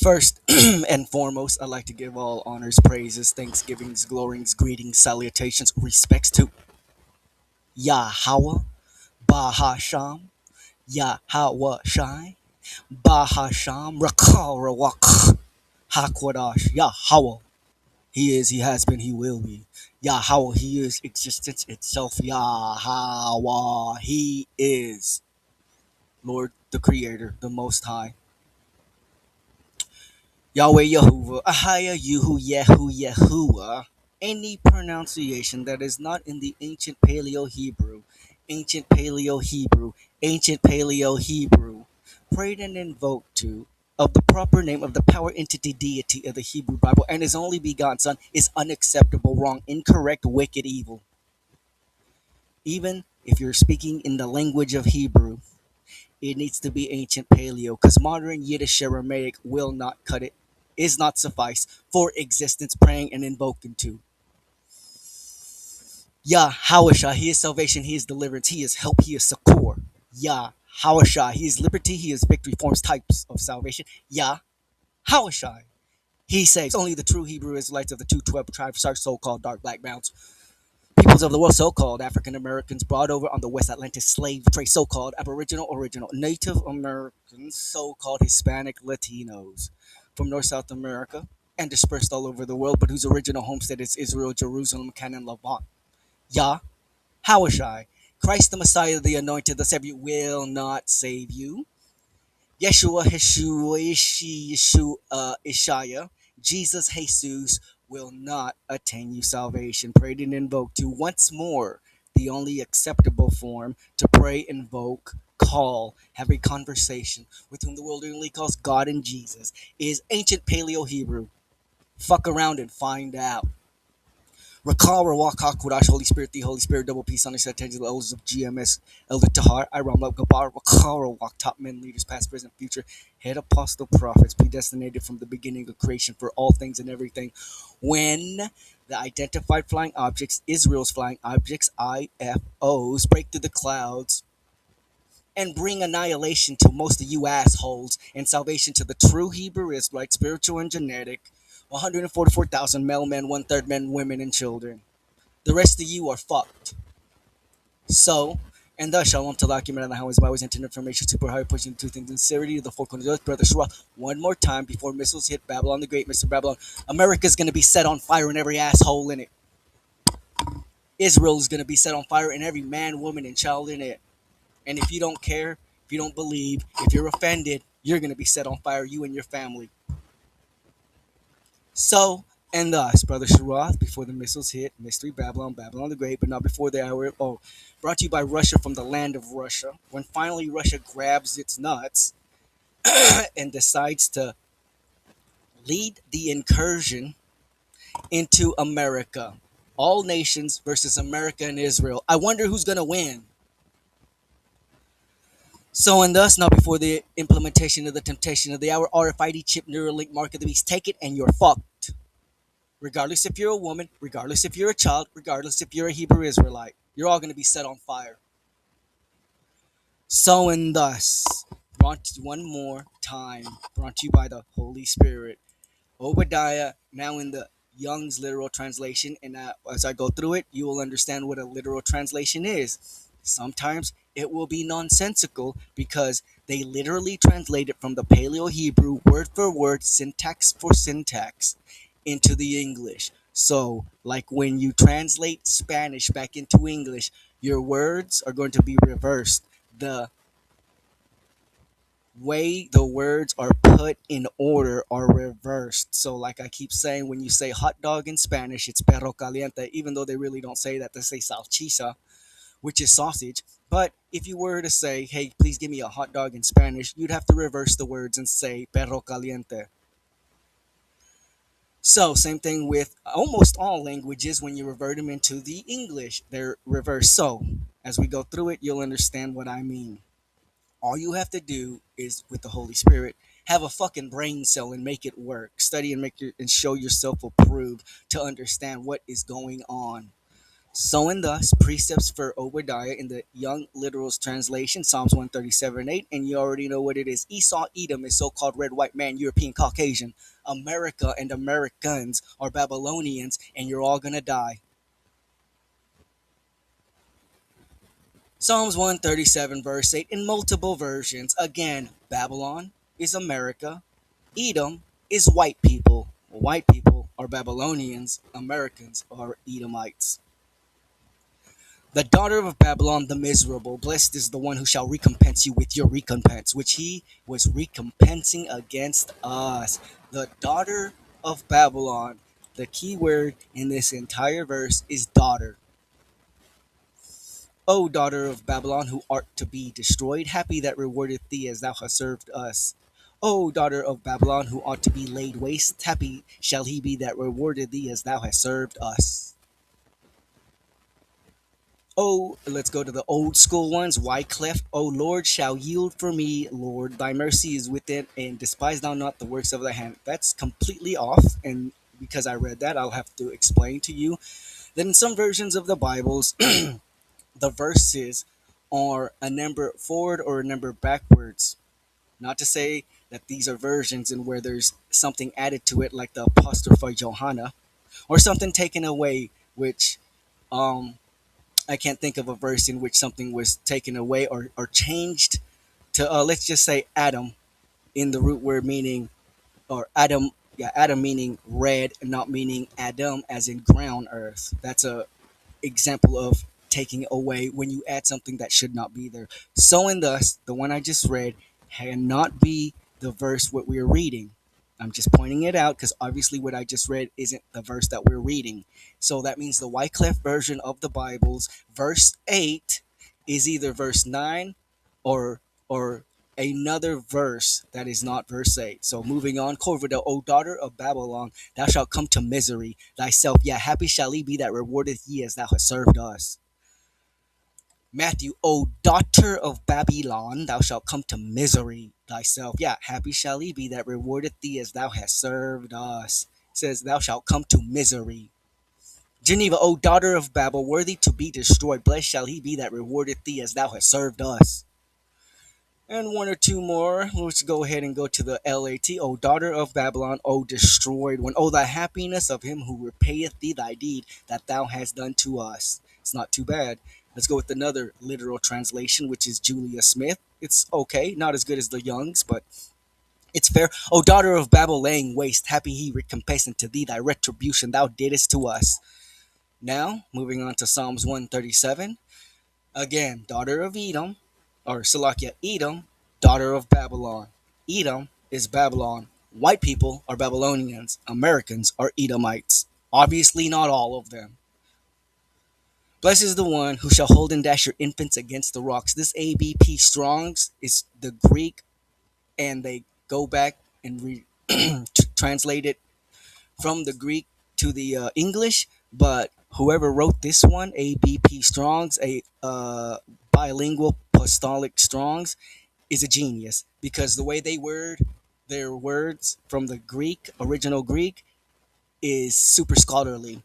First and foremost, I'd like to give all honors, praises, thanksgivings, glorings, greetings, salutations, respects to yaHaWaH, Bahasham, yaHaWaH, Bahasham, Rakarawak, Hakwadash, yaHaWaH. He is, he has been, he will be. yaHaWaH, he is existence itself. yaHaWaH, he is Lord, the Creator, the Most High. Yahweh Yahuwah, Ahaya Yuhu Yehu Yahuwah. Any pronunciation that is not in the ancient Paleo Hebrew, ancient Paleo Hebrew, ancient Paleo Hebrew, prayed and invoked to of the proper name of the power entity deity of the Hebrew Bible and his only begotten Son is unacceptable, wrong, incorrect, wicked, evil. Even if you're speaking in the language of Hebrew, it needs to be ancient Paleo because modern Yiddish Aramaic will not cut it, is not suffice for existence, praying and invoking to. yaHaWaH, he is salvation, he is deliverance, he is help, he is succor. yaHaWaH, he is liberty, he is victory, forms, types of salvation. yaHaWaH, he saves. Only the true Hebrew Israelites of the 212 tribes are so-called dark black mounts. Peoples of the world, so-called African Americans brought over on the West Atlantic slave trade, so-called Aboriginal, original Native Americans, so-called Hispanic Latinos from North South America and dispersed all over the world, but whose original homestead is Israel, Jerusalem, Canaan, Levant. yaHaWaH, Christ the Messiah, the Anointed, the Savior, will not save you. Yeshua, Ishaya, Jesus, Jesus will not attain you salvation. Prayed and invoked to once more the only acceptable form to pray, invoke, call, have a conversation with whom the world only calls God and Jesus is ancient Paleo Hebrew. Fuck around and find out. Recall, Rawak, Hakudash, Holy Spirit, the Holy Spirit, double peace on the attention the elders of GMS, Elder Tahar, Iram Love Gabar, Recall, Rawak, top men, leaders, past, present, future, head apostle, prophets, predestinated from the beginning of creation for all things and everything. When the identified flying objects, Israel's flying objects, IFOs, break through the clouds and bring annihilation to most of you assholes and salvation to the true Hebrew Israelite, spiritual and genetic, 144,000 male men, one-third men, women, and children. The rest of you are fucked. So, and thus Shalom to Lakim and how is always into information super high pushing two things sincerity to the four corners of earth, brother Shura. One more time before missiles hit Babylon the Great, Mr. Babylon. America's gonna be set on fire and every asshole in it. Israel is gonna be set on fire and every man, woman, and child in it. And if you don't care, if you don't believe, if you're offended, you're gonna be set on fire, you and your family. So, and thus, Brother Sharath, before the missiles hit, Mystery Babylon, Babylon the Great, but not before the hour. Oh, brought to you by Russia from the land of Russia. When finally Russia grabs its nuts and decides to lead the incursion into America. All nations versus America and Israel. I wonder who's going to win. So, and thus, not before the implementation of the temptation of the hour, RFID chip, Neuralink, mark of the beast, take it and you're fucked. Regardless if you're a woman, regardless if you're a child, regardless if you're a Hebrew Israelite, you're all going to be set on fire. So and thus, brought to you one more time, brought to you by the Holy Spirit. Obadiah, now in the Young's literal translation, and as I go through it, you will understand what a literal translation is. Sometimes it will be nonsensical because they literally translate it from the Paleo Hebrew, word for word, syntax for syntax, into the English. So, like when you translate Spanish back into English, your words are going to be reversed. The way the words are put in order are reversed. So, like I keep saying, when you say hot dog in Spanish, it's perro caliente, even though they really don't say that, they say salchicha, which is sausage. But if you were to say, hey, please give me a hot dog in Spanish, you'd have to reverse the words and say perro caliente. So, same thing with almost all languages when you revert them into the English, they're reversed. So, as we go through it, you'll understand what I mean. All you have to do is, with the Holy Spirit, have a fucking brain cell and make it work. Study and make and show yourself approved to understand what is going on. So and thus, precepts for Obadiah in the Young Literal's translation, Psalms 137:8, and you already know what it is. Esau, Edom is so-called red, white man, European, Caucasian. America and Americans are Babylonians, and you're all gonna die. Psalms 137, verse 8, in multiple versions. Again, Babylon is America, Edom is white people. White people are Babylonians, Americans are Edomites. The daughter of Babylon, the miserable, blessed is the one who shall recompense you with your recompense, which he was recompensing against us. The daughter of Babylon, the key word in this entire verse is daughter. O daughter of Babylon, who art to be destroyed, happy that rewardeth thee as thou hast served us. O daughter of Babylon, who ought to be laid waste, happy shall he be that rewarded thee as thou hast served us. Oh, let's go to the old school ones. Wycliffe, O Lord, shall yield for me, Lord, thy mercy is within, and despise thou not the works of thy hand. That's completely off, and because I read that, I'll have to explain to you. Then in some versions of the Bibles, the verses are a number forward or a number backwards. Not to say that these are versions and where there's something added to it, like the apostrophe Johanna, or something taken away, which um, I can't think of a verse in which something was taken away or changed to, let's just say, Adam in the root word meaning, or Adam, yeah, Adam meaning red, not meaning Adam as in ground earth. That's a example of taking away when you add something that should not be there. So and thus, the one I just read cannot be the verse what we're reading. I'm just pointing it out because obviously what I just read isn't the verse that we're reading. So that means the Wycliffe version of the Bible's verse 8 is either verse 9 or another verse that is not verse 8. So moving on, Corvida, O daughter of Babylon, thou shalt come to misery thyself. Happy shall he be that rewardeth ye as thou hast served us. Matthew, O daughter of Babylon, thou shalt come to misery thyself. Happy shall he be that rewardeth thee as thou hast served us. It says, thou shalt come to misery. Geneva, O daughter of Babel, worthy to be destroyed, blessed shall he be that rewardeth thee as thou hast served us. And one or two more. Let's go ahead and go to the LAT. O daughter of Babylon, O destroyed one. O the happiness of him who repayeth thee thy deed that thou hast done to us. It's not too bad. Let's go with another literal translation, which is Julia Smith. It's okay, not as good as the Young's, but it's fair. O daughter of Babel, laying waste, happy he recompensing to thee thy retribution thou didst to us. Now, moving on to Psalms 137. Again, daughter of Edom, or Salakia, Edom, daughter of Babylon. Edom is Babylon. White people are Babylonians. Americans are Edomites. Obviously, not all of them. Blessed is the one who shall hold and dash your infants against the rocks. This ABP Strongs is the Greek, and they go back and translate it from the Greek to the English. But whoever wrote this one, ABP Strongs, a bilingual apostolic Strongs, is a genius because the way they word their words from the Greek, original Greek, is super scholarly.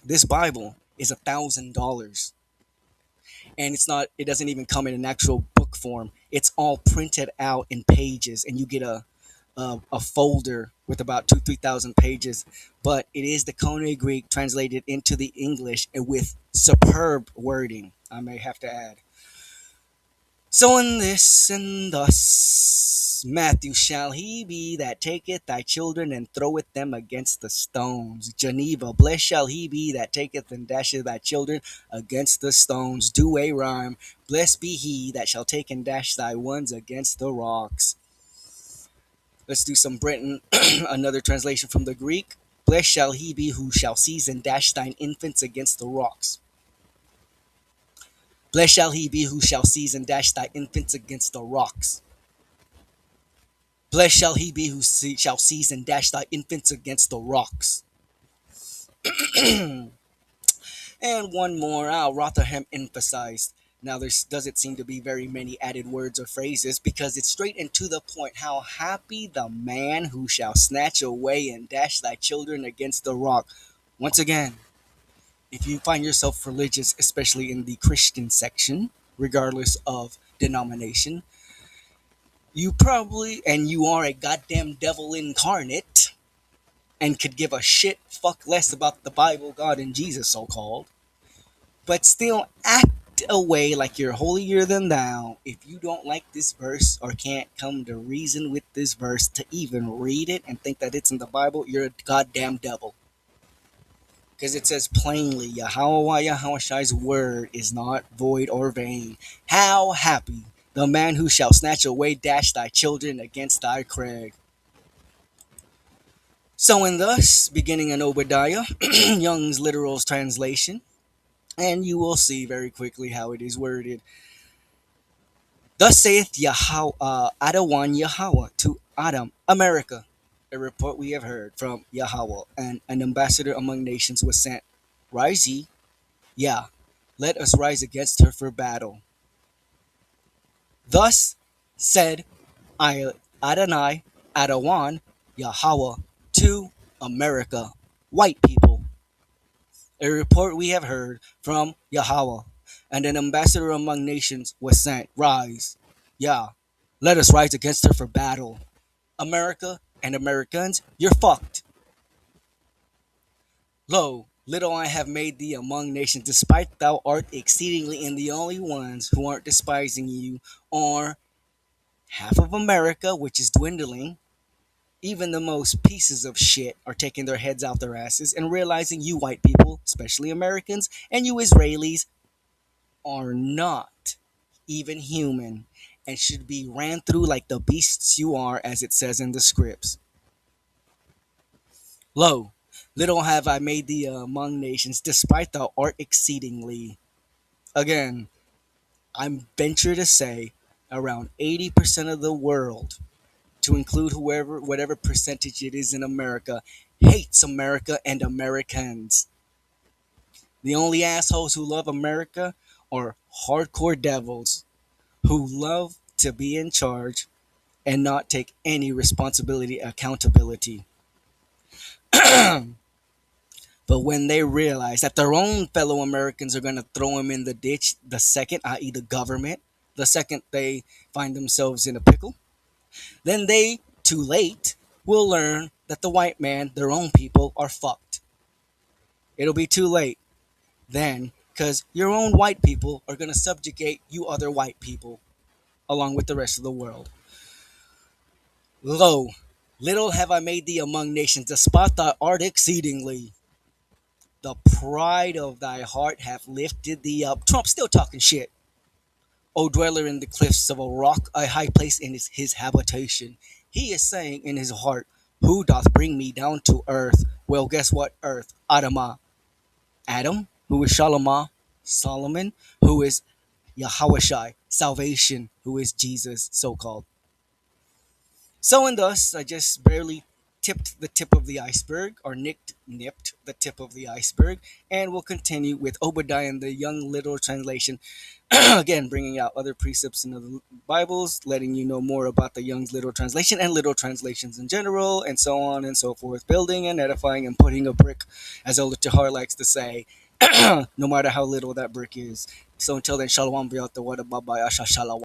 This Bible is $1,000, and it doesn't even come in an actual book form. It's all printed out in pages, and you get a folder with about 2-3,000 pages. But it is the Koine Greek translated into the English and with superb wording, I may have to add. So in this and thus, Matthew shall he be that taketh thy children and throweth them against the stones. Geneva, blessed shall he be that taketh and dasheth thy children against the stones. DouayRheims, blessed be he that shall take and dash thy ones against the rocks. Let's do some Britain, another translation from the Greek. Blessed shall he be who shall seize and dash thine infants against the rocks. Blessed shall he be who shall seize and dash thy infants against the rocks. Blessed shall he be who shall seize and dash thy infants against the rocks. And one more, Rotherham emphasized. Now, there doesn't seem to be very many added words or phrases because it's straight and to the point. How happy the man who shall snatch away and dash thy children against the rock. Once again, If you find yourself religious, especially in the Christian section, regardless of denomination, you probably, and you are a goddamn devil incarnate, and could give a shit fuck less about the Bible, God, and Jesus, so called, but still act away like you're holier than thou if you don't like this verse or can't come to reason with this verse to even read it and think that it's in the Bible, you're a goddamn devil. Because it says plainly, yaHaWaH YahawaShai's word is not void or vain. How happy the man who shall snatch away dash thy children against thy crag. So and thus, beginning in Obadiah, Young's literal translation, and you will see very quickly how it is worded. Thus saith AhDaWaN yaHaWaH to Edom, America. A report we have heard from yaHaWaH, and an ambassador among nations was sent. Rise ye, yeah, let us rise against her for battle. Thus said I Adonai AhDaWaN yaHaWaH to America, white people. A report we have heard from yaHaWaH, and an ambassador among nations was sent. Rise, yeah, let us rise against her for battle. America and Americans, you're fucked. Lo, little I have made thee among nations, despite thou art exceedingly, and the only ones who aren't despising you are half of America, which is dwindling. Even the most pieces of shit are taking their heads out their asses and realizing you white people, especially Americans, and you Israelis, are not even human and should be ran through like the beasts you are, as it says in the scripts. Lo, little have I made thee among nations, despite thou art exceedingly. Again, I'm venture to say around 80% of the world, to include whatever percentage it is in America, hates America and Americans. The only assholes who love America are hardcore devils who love to be in charge and not take any responsibility, accountability. But when they realize that their own fellow Americans are going to throw them in the ditch the second, i.e., the government, the second they find themselves in a pickle, then they, too late, will learn that the white man, their own people, are fucked. It'll be too late then, because your own white people are going to subjugate you other white people along with the rest of the world. Lo, little have I made thee among nations, despite thy art exceedingly. The pride of thy heart hath lifted thee up. Trump still talking shit. O dweller in the cliffs of a rock, a high place in his habitation. He is saying in his heart, who doth bring me down to earth? Well, guess what earth? Adamah. Adam, who is Shalamah, Solomon, who is yaHaWaShai, salvation, who is Jesus, so-called. So and thus, I just barely tipped the tip of the iceberg, or nipped the tip of the iceberg, and we'll continue with Obadiah and the Young Literal Translation. Again, bringing out other precepts in the Bibles, letting you know more about the Young's Literal Translation and literal translations in general, and so on and so forth, building and edifying and putting a brick, as Elder Tahar likes to say, no matter how little that brick is. So until then, Shalom, B'yata, Wada, Baba, Asha, Shalom.